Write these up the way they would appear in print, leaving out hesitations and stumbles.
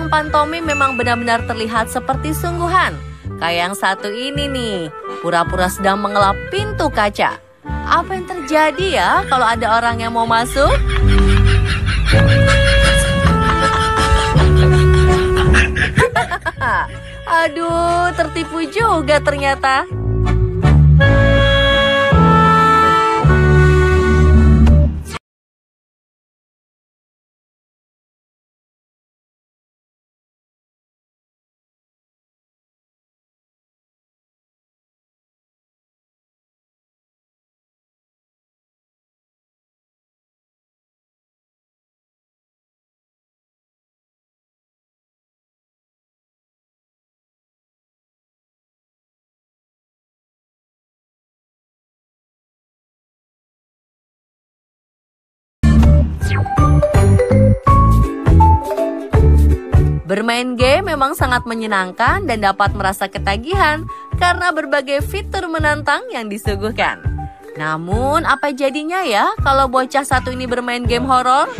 sang pantomim memang benar-benar terlihat seperti sungguhan. Kayak yang satu ini nih, pura-pura sedang mengelap pintu kaca. Apa yang terjadi ya kalau ada orang yang mau masuk? Aduh, tertipu juga ternyata. Bermain game memang sangat menyenangkan dan dapat merasa ketagihan karena berbagai fitur menantang yang disuguhkan. Namun, apa jadinya ya kalau bocah satu ini bermain game horor?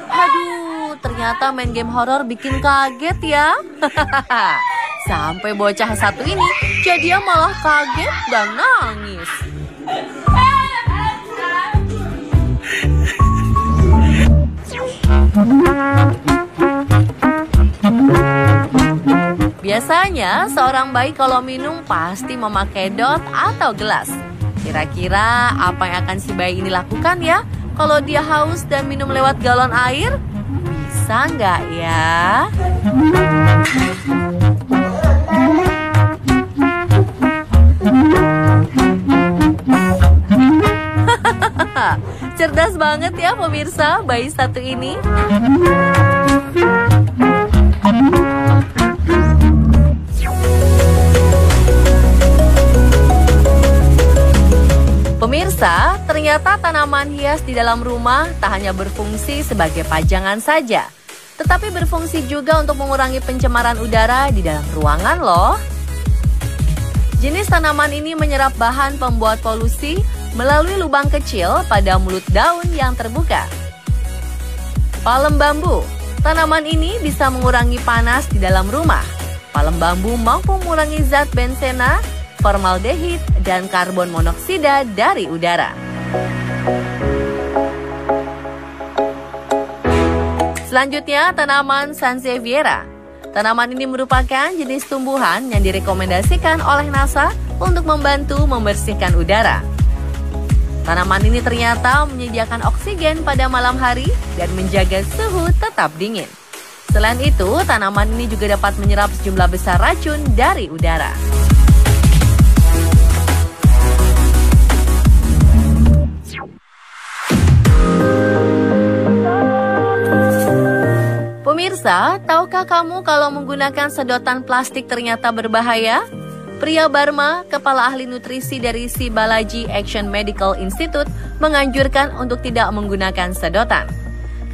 Aduh, ternyata main game horor bikin kaget ya. Sampai bocah satu ini jadi malah kaget dan nangis. Biasanya seorang bayi kalau minum pasti memakai dot atau gelas. Kira-kira apa yang akan si bayi ini lakukan ya kalau dia haus dan minum lewat galon air? Bisa nggak ya? Cerdas banget ya pemirsa bayi satu ini. Pemirsa, ternyata tanaman hias di dalam rumah tak hanya berfungsi sebagai pajangan saja, tetapi berfungsi juga untuk mengurangi pencemaran udara di dalam ruangan loh. Jenis tanaman ini menyerap bahan pembuat polusi melalui lubang kecil pada mulut daun yang terbuka. Palem bambu. Tanaman ini bisa mengurangi panas di dalam rumah. Palem bambu mampu mengurangi zat bensena, formaldehid, dan karbon monoksida dari udara. Selanjutnya, tanaman Sansevieria. Tanaman ini merupakan jenis tumbuhan yang direkomendasikan oleh NASA untuk membantu membersihkan udara. Tanaman ini ternyata menyediakan oksigen pada malam hari dan menjaga suhu tetap dingin. Selain itu, tanaman ini juga dapat menyerap sejumlah besar racun dari udara. Pemirsa, tahukah kamu kalau menggunakan sedotan plastik ternyata berbahaya? Priya Barma, kepala ahli nutrisi dari Si Balaji Action Medical Institute, menganjurkan untuk tidak menggunakan sedotan.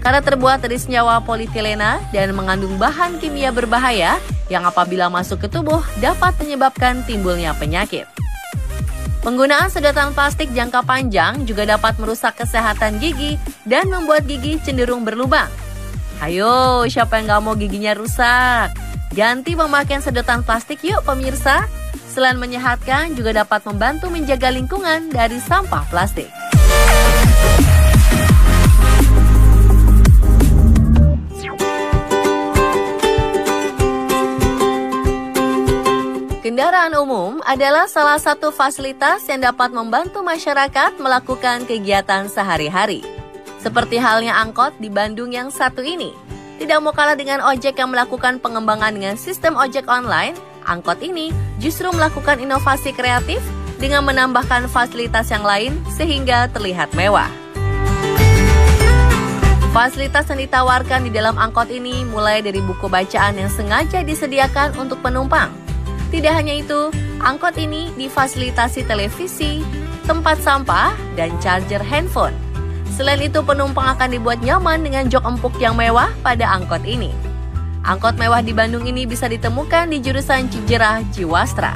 Karena terbuat dari senyawa polietilena dan mengandung bahan kimia berbahaya yang apabila masuk ke tubuh dapat menyebabkan timbulnya penyakit. Penggunaan sedotan plastik jangka panjang juga dapat merusak kesehatan gigi dan membuat gigi cenderung berlubang. Ayo, siapa yang gak mau giginya rusak? Ganti pemakaian sedotan plastik yuk pemirsa. Selain menyehatkan, juga dapat membantu menjaga lingkungan dari sampah plastik. Kendaraan umum adalah salah satu fasilitas yang dapat membantu masyarakat melakukan kegiatan sehari-hari. Seperti halnya angkot di Bandung yang satu ini. Tidak mau kalah dengan ojek yang melakukan pengembangan dengan sistem ojek online, angkot ini justru melakukan inovasi kreatif dengan menambahkan fasilitas yang lain sehingga terlihat mewah. Fasilitas yang ditawarkan di dalam angkot ini mulai dari buku bacaan yang sengaja disediakan untuk penumpang. Tidak hanya itu, angkot ini difasilitasi televisi, tempat sampah, dan charger handphone. Selain itu, penumpang akan dibuat nyaman dengan jok empuk yang mewah pada angkot ini. Angkot mewah di Bandung ini bisa ditemukan di jurusan Cijerah Jiwastra.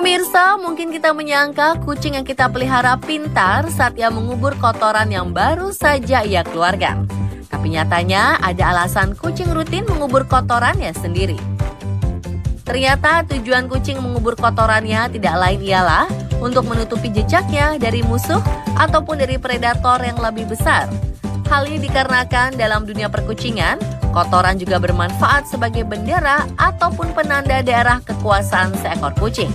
Pemirsa, mungkin kita menyangka kucing yang kita pelihara pintar saat ia mengubur kotoran yang baru saja ia keluarkan. Tapi nyatanya ada alasan kucing rutin mengubur kotorannya sendiri. Ternyata tujuan kucing mengubur kotorannya tidak lain ialah untuk menutupi jejaknya dari musuh ataupun dari predator yang lebih besar. Hal ini dikarenakan dalam dunia perkucingan, kotoran juga bermanfaat sebagai bendera ataupun penanda daerah kekuasaan seekor kucing.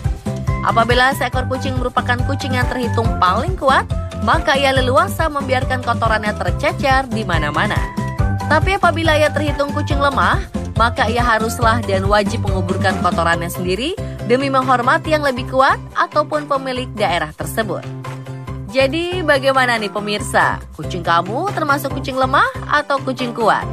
Apabila seekor kucing merupakan kucing yang terhitung paling kuat, maka ia leluasa membiarkan kotorannya tercecer di mana-mana. Tapi apabila ia terhitung kucing lemah, maka ia haruslah dan wajib menguburkan kotorannya sendiri demi menghormati yang lebih kuat ataupun pemilik daerah tersebut. Jadi bagaimana nih pemirsa? Kucing kamu termasuk kucing lemah atau kucing kuat?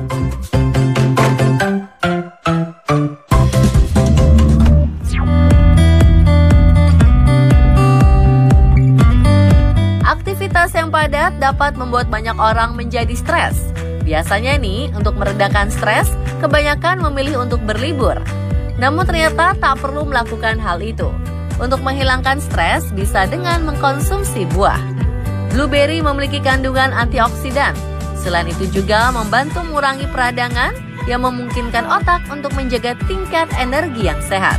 Aktivitas yang padat dapat membuat banyak orang menjadi stres. Biasanya nih, untuk meredakan stres, kebanyakan memilih untuk berlibur. Namun ternyata tak perlu melakukan hal itu. Untuk menghilangkan stres bisa dengan mengkonsumsi buah. Blueberry memiliki kandungan antioksidan. Selain itu juga membantu mengurangi peradangan yang memungkinkan otak untuk menjaga tingkat energi yang sehat.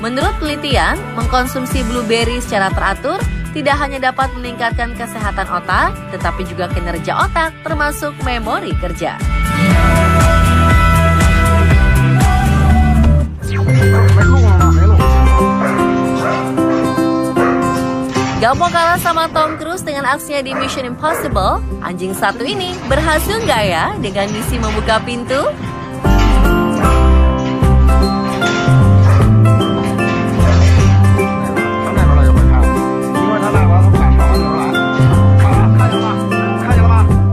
Menurut penelitian, mengkonsumsi blueberry secara teratur tidak hanya dapat meningkatkan kesehatan otak, tetapi juga kinerja otak termasuk memori kerja. Gak mau kalah sama Tom Cruise dengan aksinya di Mission Impossible, anjing satu ini berhasil nggak ya dengan misi membuka pintu?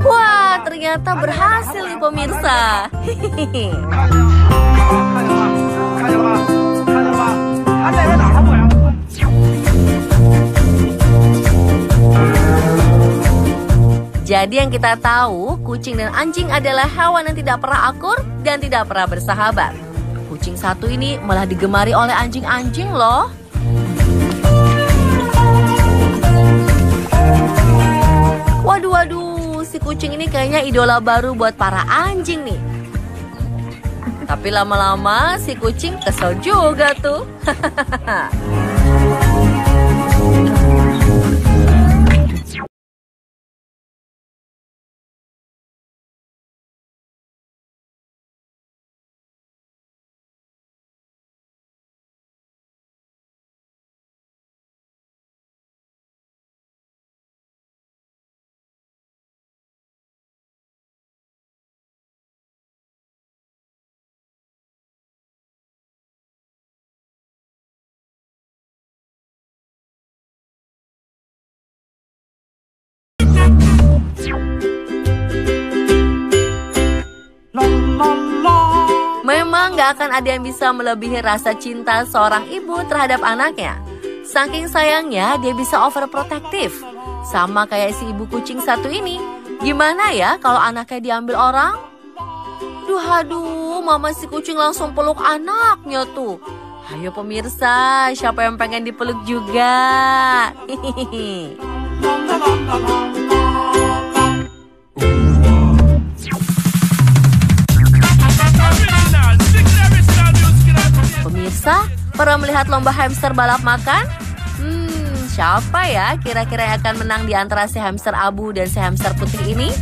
Wah, ternyata berhasil nih pemirsa. Jadi yang kita tahu, kucing dan anjing adalah hewan yang tidak pernah akur dan tidak pernah bersahabat. Kucing satu ini malah digemari oleh anjing-anjing loh. Waduh, si kucing ini kayaknya idola baru buat para anjing nih. Tapi lama-lama si kucing kesel juga tuh. Memang gak akan ada yang bisa melebihi rasa cinta seorang ibu terhadap anaknya. Saking sayangnya dia bisa overprotective. Sama kayak si ibu kucing satu ini. Gimana ya kalau anaknya diambil orang? Aduh, mama si kucing langsung peluk anaknya tuh. Ayo pemirsa, siapa yang pengen dipeluk juga? Pemirsa, pernah melihat lomba hamster balap makan? Siapa ya kira-kira yang akan menang di antara si hamster abu dan si hamster putih ini?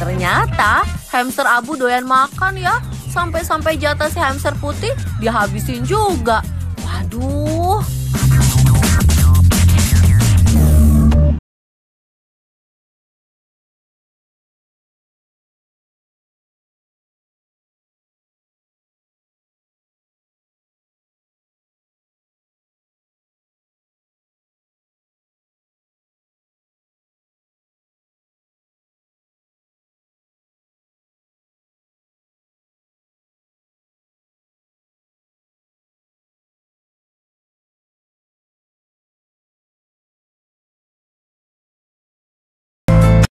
Ternyata hamster abu doyan makan ya. Sampai-sampai jatah si hamster putih dihabisin juga. Waduh,